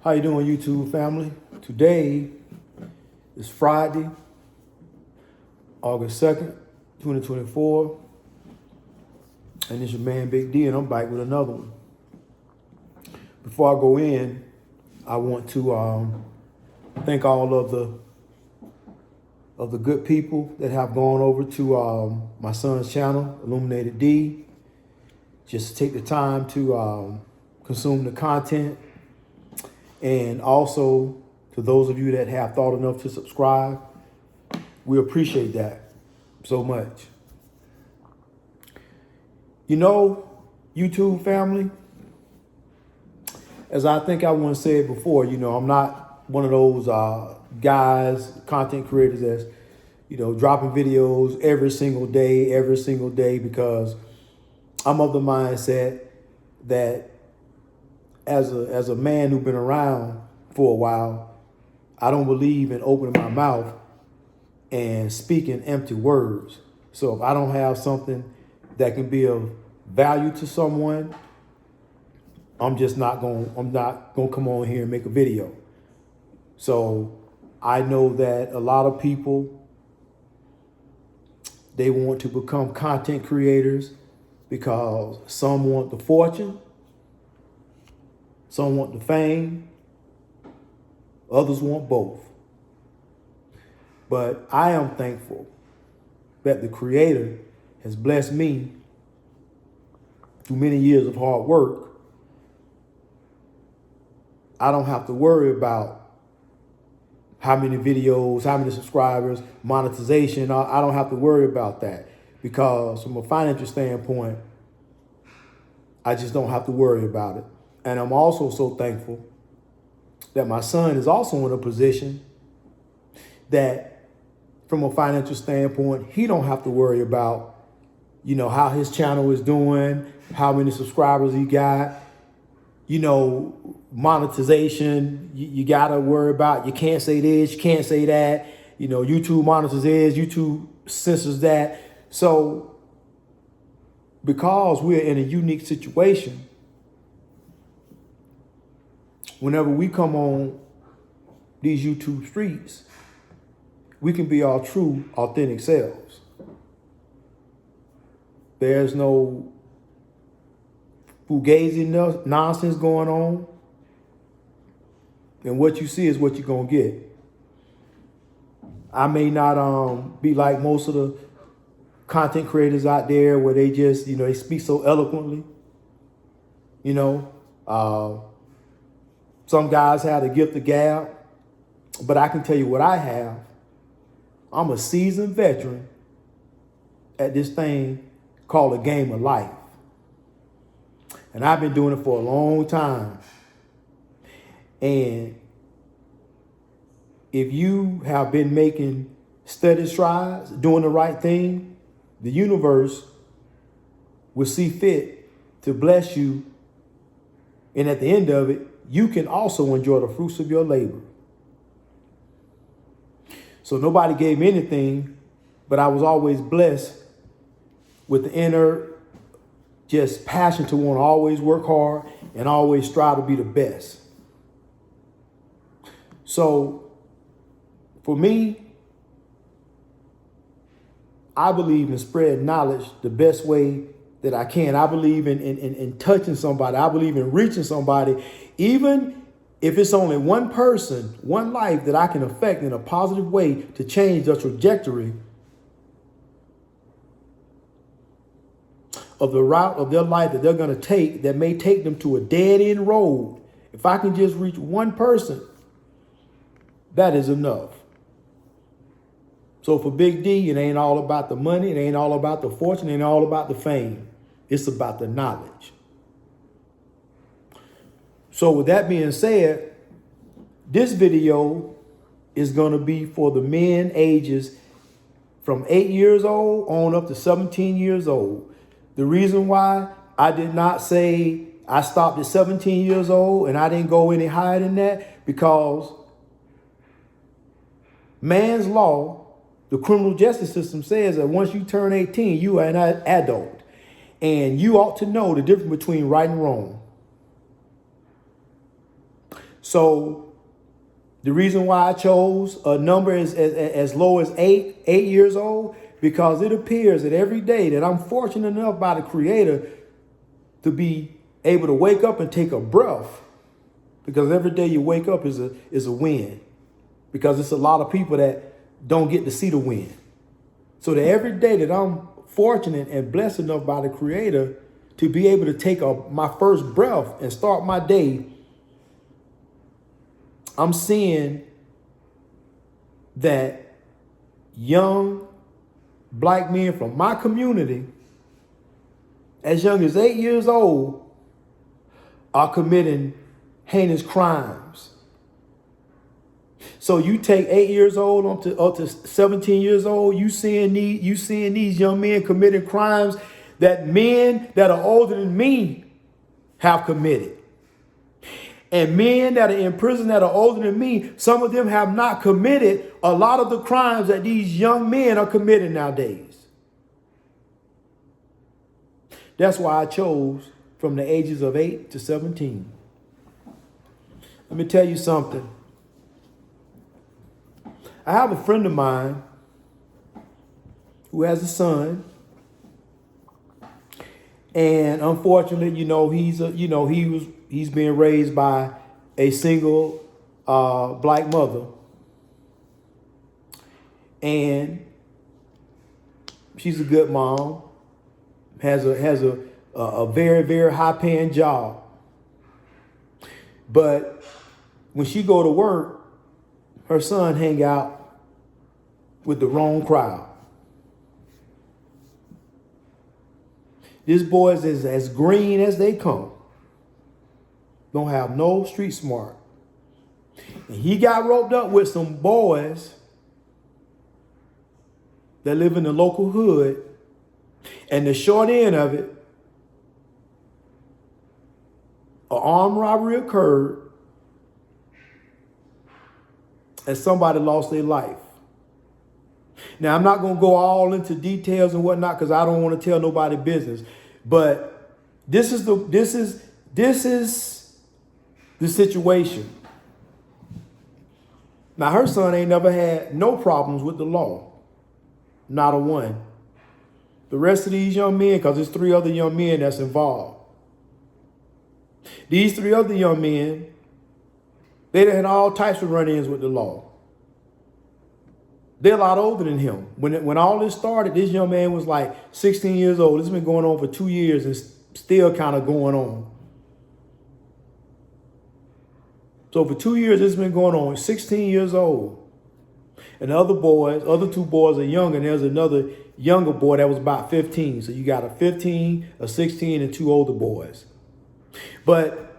How you doing, YouTube family? Today is Friday, August 2nd, 2024. And it's your man, Big D, and I'm back with another one. Before I go in, I want to thank all of the good people that have gone over to my son's channel, Illuminated D. Just take the time to consume the content. And also, to those of you that have thought enough to subscribe, we appreciate that so much. You know, YouTube family, as I think I once said before, I'm not one of those guys, content creators that's, dropping videos every single day, because I'm of the mindset that as a man who's been around for a while, I don't believe in opening my mouth and speaking empty words. So if I don't have something that can be of value to someone, I'm not gonna come on here and make a video. So I know that a lot of people, they want to become content creators because some want the fortune, some want the fame, others want both. But I am thankful that the Creator has blessed me through many years of hard work. I don't have to worry about how many videos, how many subscribers, monetization. I don't have to worry about that, because from a financial standpoint, I just don't have to worry about it. And I'm also so thankful that my son is also in a position that from a financial standpoint, he don't have to worry about, how his channel is doing, how many subscribers he got, monetization. You got to worry about, you can't say this, you can't say that, YouTube monitors this, YouTube censors that. So because we're in a unique situation, whenever we come on these YouTube streets, we can be our true, authentic selves. There's no fugazi nonsense going on. And what you see is what you're going to get. I may not be like most of the content creators out there where they just, they speak so eloquently. Some guys have the gift of gab, but I can tell you what I have. I'm a seasoned veteran at this thing called a game of life. And I've been doing it for a long time. And if you have been making steady strides, doing the right thing, the universe will see fit to bless you. And at the end of it, you can also enjoy the fruits of your labor. So nobody gave me anything, but I was always blessed with the inner just passion to want to always work hard and always strive to be the best. So for me, I believe in spreading knowledge the best way that I can. I believe in touching somebody. I believe in reaching somebody, even if it's only one person, one life that I can affect in a positive way to change the trajectory of the route of their life that they're going to take, that may take them to a dead-end road. If I can just reach one person, that is enough. So for Big D, it ain't all about the money. It ain't all about the fortune. It ain't all about the fame. It's about the knowledge. So with that being said, this video is going to be for the men ages from 8 years old on up to 17 years old. The reason why I did not say I stopped at 17 years old and I didn't go any higher than that, because man's law, the criminal justice system, says that once you turn 18, you are an adult. And you ought to know the difference between right and wrong. So the reason why I chose a number as low as 8 years old, because it appears that every day that I'm fortunate enough by the Creator to be able to wake up and take a breath, because every day you wake up is a win, because it's a lot of people that don't get to see the win. So that every day that I'm fortunate and blessed enough by the Creator to be able to take my first breath and start my day, I'm seeing that young black men from my community, as young as 8 years old, are committing heinous crimes. So you take 8 years old up to 17 years old, you seeing these young men committing crimes that men that are older than me have committed. And men that are in prison that are older than me, some of them have not committed a lot of the crimes that these young men are committing nowadays. That's why I chose from the ages of 8 to 17. Let me tell you something. I have a friend of mine who has a son, and unfortunately, he's being raised by a single black mother, and she's a good mom, has a very, very high paying job, but when she go to work, her son hang out with the wrong crowd. This boy is as green as they come. Don't have no street smart. And he got roped up with some boys that live in the local hood. And the short end of it, an armed robbery occurred and somebody lost their life. Now, I'm not going to go all into details and whatnot because I don't want to tell nobody business. But this is the situation. Now, her son ain't never had no problems with the law. Not a one. The rest of these young men, because there's 3 other young men that's involved. These 3 other young men, they had all types of run-ins with the law. They're a lot older than him. When all this started, this young man was like 16 years old. This has been going on for 2 years and still kind of going on. So for 2 years, this has been going on. He's 16 years old. And the other 2 boys are younger, and there's another younger boy that was about 15. So you got a 15, a 16, and 2 older boys. But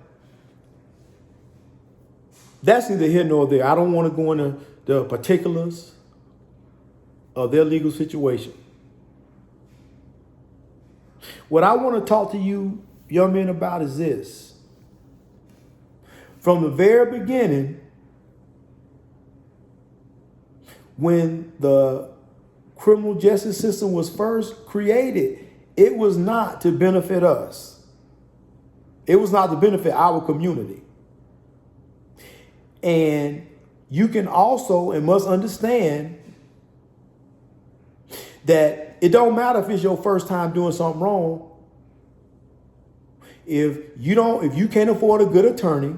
that's neither here nor there. I don't want to go into the particulars of their legal situation. What I want to talk to you young men about is this. From the very beginning, when the criminal justice system was first created, it was not to benefit us. It was not to benefit our community. And you can also and must understand that it don't matter if it's your first time doing something wrong. If you can't afford a good attorney,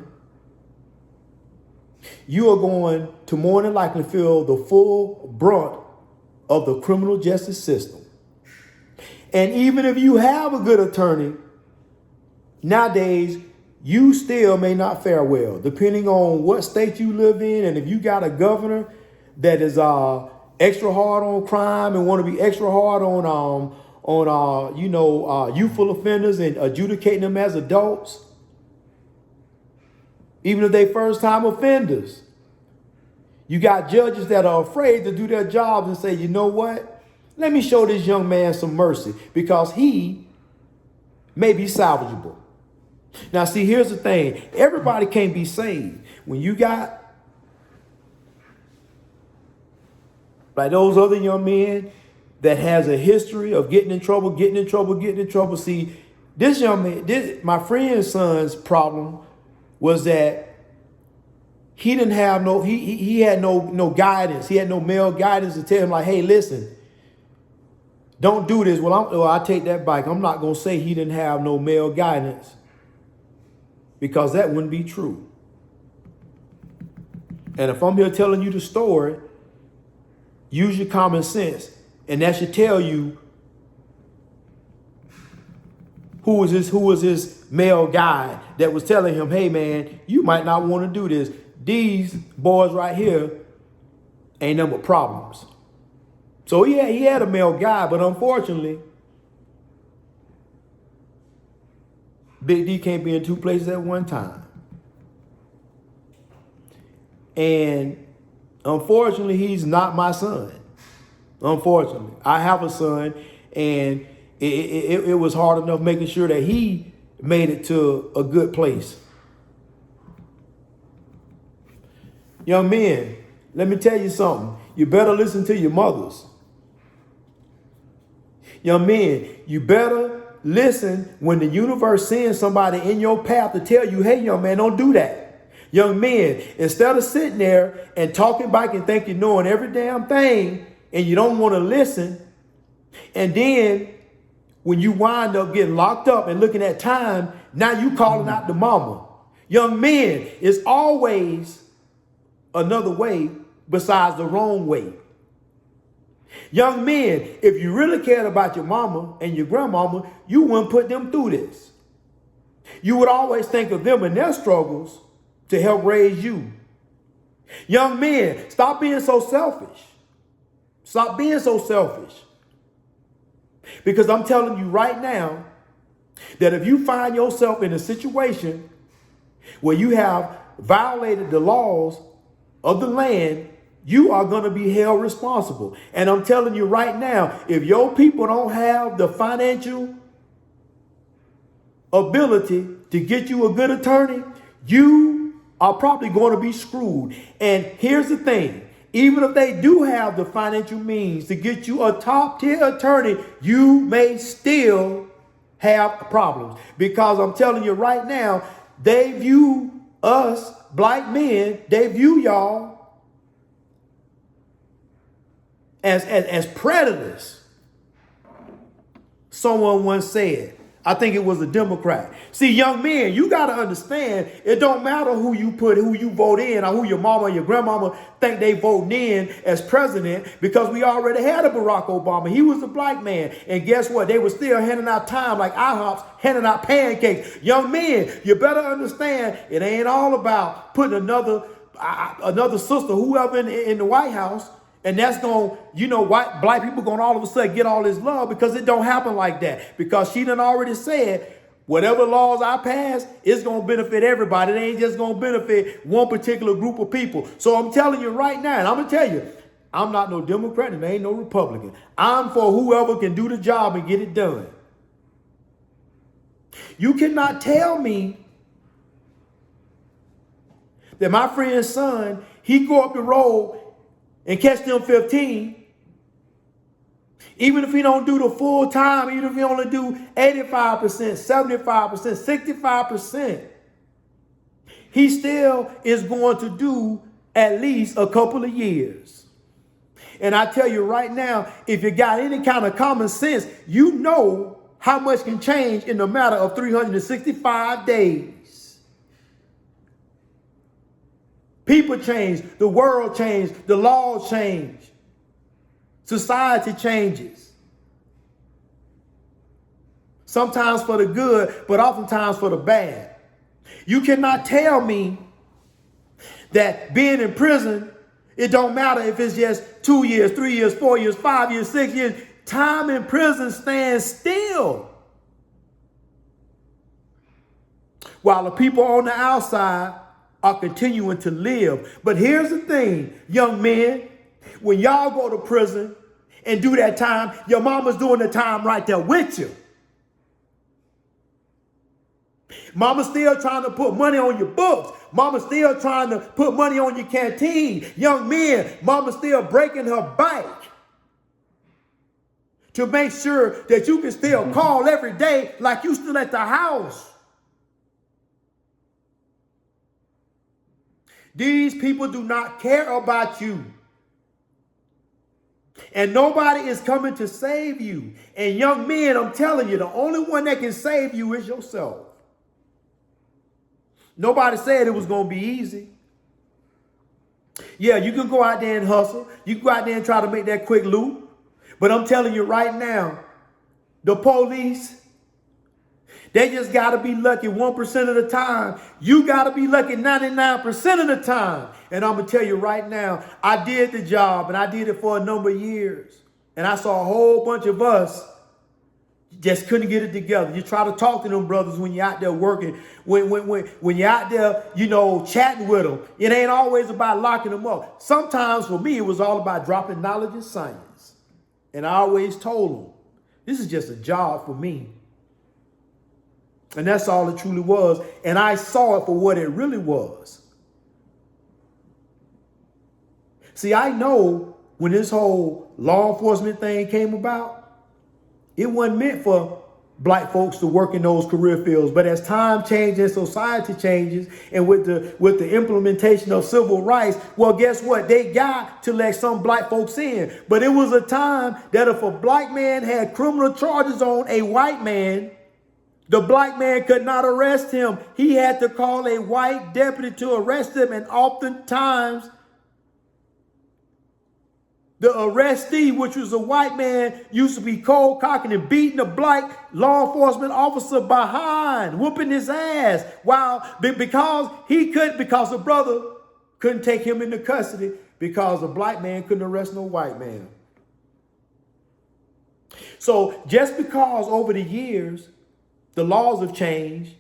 you are going to more than likely feel the full brunt of the criminal justice system. And even if you have a good attorney, nowadays, you still may not fare well, depending on what state you live in. And if you got a governor that is extra hard on crime and want to be extra hard on youthful offenders and adjudicating them as adults, even if they first time offenders. You got judges that are afraid to do their jobs and say, you know what? Let me show this young man some mercy because he may be salvageable. Now, see, here's the thing. Everybody can't be saved. When you got like those other young men that has a history of getting in trouble. See, this young man, my friend's son's problem was that he didn't have no, he had no guidance. He had no male guidance to tell him like, hey, listen, don't do this. Well, I take that back. I'm not going to say he didn't have no male guidance, because that wouldn't be true. And if I'm here telling you the story, use your common sense. And that should tell you who was his male guide that was telling him, hey man, you might not want to do this. These boys right here ain't nothing but problems. So yeah, he had a male guide, but unfortunately, Big D can't be in two places at one time. And unfortunately, he's not my son. Unfortunately, I have a son, and it was hard enough making sure that he made it to a good place. Young men, let me tell you something. You better listen to your mothers. Young men, you better listen when the universe sends somebody in your path to tell you, hey, young man, don't do that. Young men, instead of sitting there and talking back and think you're knowing every damn thing and you don't want to listen, and then when you wind up getting locked up and looking at time, now you calling out the mama. Young men, it's always another way besides the wrong way. Young men, if you really cared about your mama and your grandmama, you wouldn't put them through this. You would always think of them and their struggles to help raise you. Young men, stop being so selfish. Stop being so selfish. Because I'm telling you right now that if you find yourself in a situation where you have violated the laws of the land, you are going to be held responsible. And I'm telling you right now, if your people don't have the financial ability to get you a good attorney, you are probably going to be screwed. And here's the thing. Even if they do have the financial means to get you a top tier attorney, you may still have problems. Because I'm telling you right now, they view us black men, they view y'all as predators. Someone once said, I think it was a Democrat. See, young men, you got to understand, it don't matter who you vote in, or who your mama or your grandmama think they voting in as president, because we already had a Barack Obama. He was a black man. And guess what? They were still handing out time like IHOPs, handing out pancakes. Young men, you better understand, it ain't all about putting another sister, whoever in the White House, and that's going, black people going to all of a sudden get all this love, because it don't happen like that. Because she done already said, whatever laws I pass, it's going to benefit everybody. It ain't just going to benefit one particular group of people. So I'm telling you right now, and I'm going to tell you, I'm not no Democrat and I ain't no Republican. I'm for whoever can do the job and get it done. You cannot tell me that my friend's son, he go up the road and catch them 15, even if he don't do the full time, even if he only do 85%, 75%, 65%, he still is going to do at least a couple of years. And I tell you right now, if you got any kind of common sense, you know how much can change in the matter of 365 days. People change, the world changed, the laws change, society changes. Sometimes for the good, but oftentimes for the bad. You cannot tell me that being in prison, it don't matter if it's just 2 years, 3 years, 4 years, 5 years, 6 years. Time in prison stands still, while the people on the outside are continuing to live. But here's the thing, young men, when y'all go to prison and do that time, your mama's doing the time right there with you. Mama's still trying to put money on your books. Mama's still trying to put money on your canteen. Young men, mama's still breaking her bike to make sure that you can still call every day like you still at the house. These people do not care about you. And nobody is coming to save you. And young men, I'm telling you, the only one that can save you is yourself. Nobody said it was going to be easy. Yeah, you can go out there and hustle. You can go out there and try to make that quick loot. But I'm telling you right now, the police, they just got to be lucky 1% of the time. You got to be lucky 99% of the time. And I'm going to tell you right now, I did the job and I did it for a number of years. And I saw a whole bunch of us just couldn't get it together. You try to talk to them brothers when you're out there working, when you're out there, chatting with them. It ain't always about locking them up. Sometimes for me, it was all about dropping knowledge and science. And I always told them, this is just a job for me. And that's all it truly was. And I saw it for what it really was. See, I know when this whole law enforcement thing came about, it wasn't meant for black folks to work in those career fields. But as time changes, society changes, and with the implementation of civil rights, well, guess what? They got to let some black folks in. But it was a time that if a black man had criminal charges on a white man, the black man could not arrest him. He had to call a white deputy to arrest him. And oftentimes, the arrestee, which was a white man, used to be cold cocking and beating a black law enforcement officer behind, whooping his ass, because the brother couldn't take him into custody because a black man couldn't arrest no white man. So just because over the years the laws have changed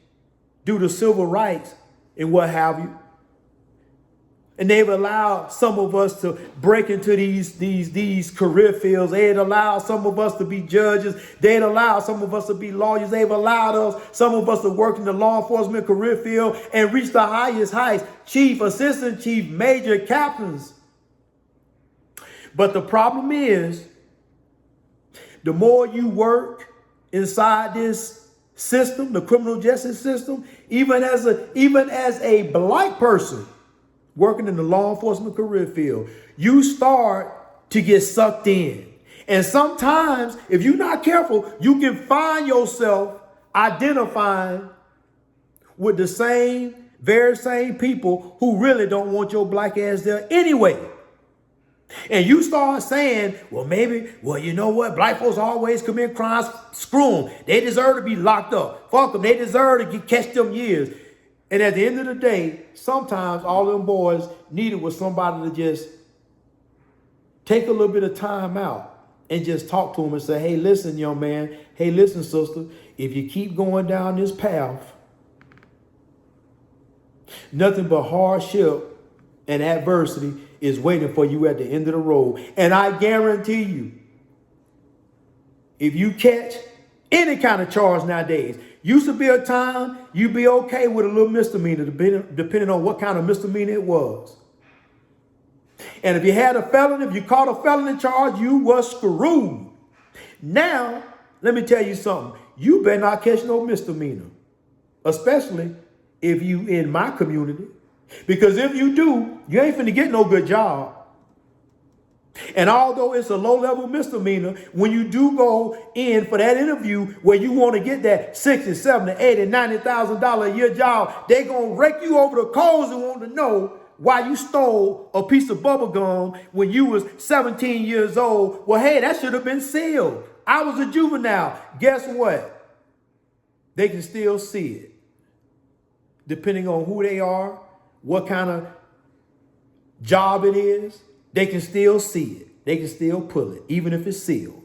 due to civil rights and what have you, and they've allowed some of us to break into these career fields. They'd allowed some of us to be judges. They'd allowed some of us to be lawyers. They've allowed some of us to work in the law enforcement career field and reach the highest heights. Chief, assistant chief, major, captains. But the problem is, the more you work inside this system, the criminal justice system, even as a black person working in the law enforcement career field, you start to get sucked in. And sometimes, if you're not careful, you can find yourself identifying with the very same people who really don't want your black ass there anyway. And you start saying, you know what? Black folks always commit crimes. Screw them. They deserve to be locked up. Fuck them. They deserve to catch them years. And at the end of the day, sometimes all them boys needed was somebody to just take a little bit of time out and just talk to them and say, hey, listen, young man. Hey, listen, sister. If you keep going down this path, nothing but hardship and adversity is waiting for you at the end of the road. And I guarantee you, if you catch any kind of charge nowadays, used to be a time you'd be okay with a little misdemeanor, depending on what kind of misdemeanor it was. And if you had a felony, if you caught a felony charge, you were screwed. Now, let me tell you something. You better not catch no misdemeanor, especially if you in my community. Because if you do, you ain't finna get no good job. And although it's a low-level misdemeanor, when you do go in for that interview where you want to get that $60, $70, $80, $90,000 a year job, they gonna rake you over the coals and want to know why you stole a piece of bubble gum when you was 17 years old. Well, hey, that should have been sealed. I was a juvenile. Guess what? They can still see it. Depending on who they are, what kind of job it is, they can still see it. They can still pull it, even if it's sealed.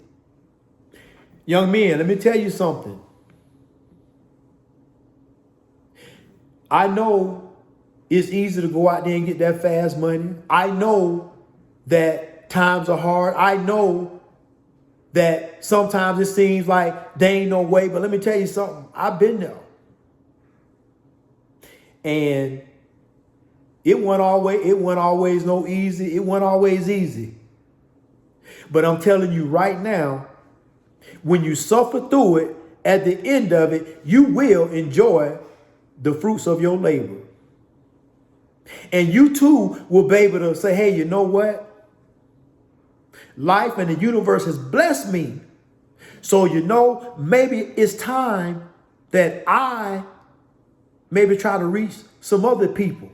Young men, let me tell you something. I know it's easy to go out there and get that fast money. I know that times are hard. I know that sometimes it seems like there ain't no way. But let me tell you something. I've been there. And it wasn't always no easy. It wasn't always easy. But I'm telling you right now, when you suffer through it, at the end of it, you will enjoy the fruits of your labor. And you too will be able to say, hey, you know what? Life and the universe has blessed me. So, maybe it's time that I maybe try to reach some other people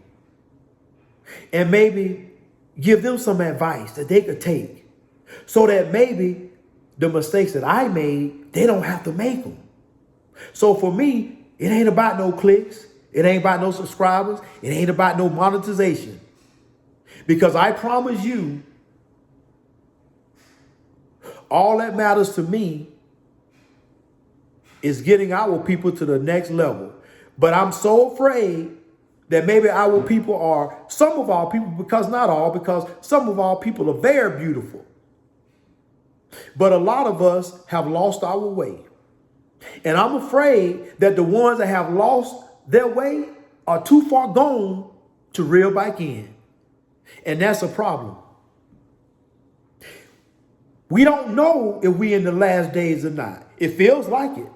and maybe give them some advice that they could take so that maybe the mistakes that I made, they don't have to make them. So for me, it ain't about no clicks. It ain't about no subscribers. It ain't about no monetization. Because I promise you, all that matters to me is getting our people to the next level. But I'm so afraid that maybe some of our people, because not all, because some of our people are very beautiful. But a lot of us have lost our way. And I'm afraid that the ones that have lost their way are too far gone to reel back in. And that's a problem. We don't know if we in the last days or not. It feels like it.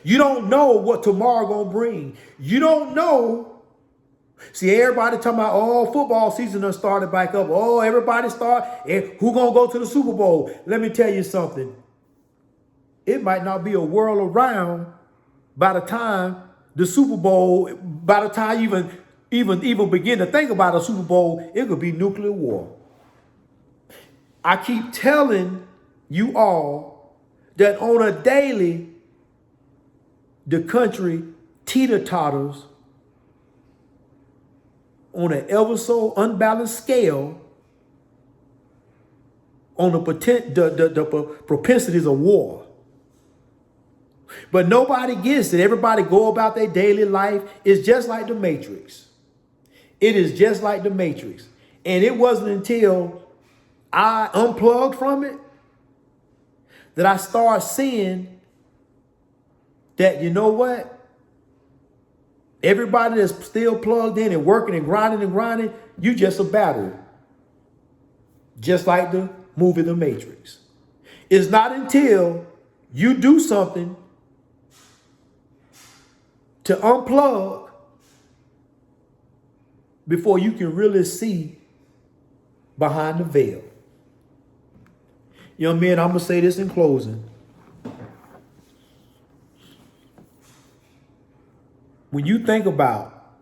You don't know what tomorrow gonna bring. You don't know. See, everybody talking about, football season done started back up. Everybody start. Who gonna go to the Super Bowl? Let me tell you something. It might not be a world around by the time the Super Bowl, by the time you even begin to think about a Super Bowl, it could be nuclear war. I keep telling you all that on a daily, the country teeter-totters on an ever so unbalanced scale on the propensities of war. But nobody gets it. Everybody go about their daily life. It's just like the Matrix. It is just like the Matrix. And it wasn't until I unplugged from it that I started seeing that, you know what? Everybody that's still plugged in and working and grinding, you just a battery. Just like the movie The Matrix. It's not until you do something to unplug before you can really see behind the veil. Young men, I'm going to say this in closing. When you think about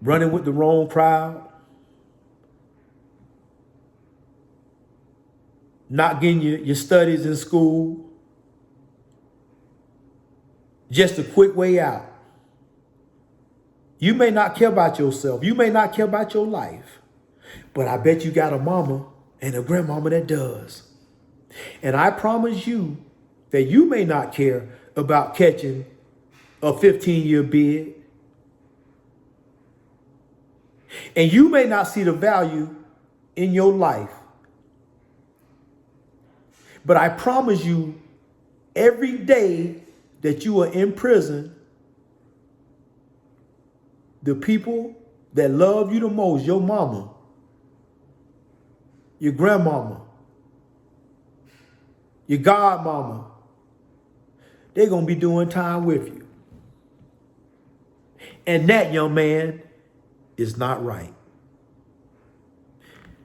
running with the wrong crowd, not getting your studies in school, just a quick way out. You may not care about yourself. You may not care about your life. But I bet you got a mama and a grandmama that does. And I promise you that you may not care about catching a 15-year bid. And you may not see the value in your life. But I promise you, every day that you are in prison, the people that love you the most, your mama, your grandmama, your godmama, they're going to be doing time with you. And that, young man, is not right.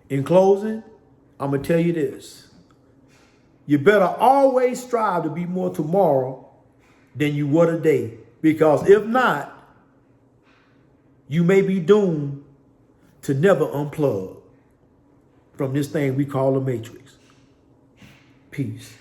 In closing, I'm going to tell you this. You better always strive to be more tomorrow than you were today. Because if not, you may be doomed to never unplug from this thing we call the Matrix. Peace.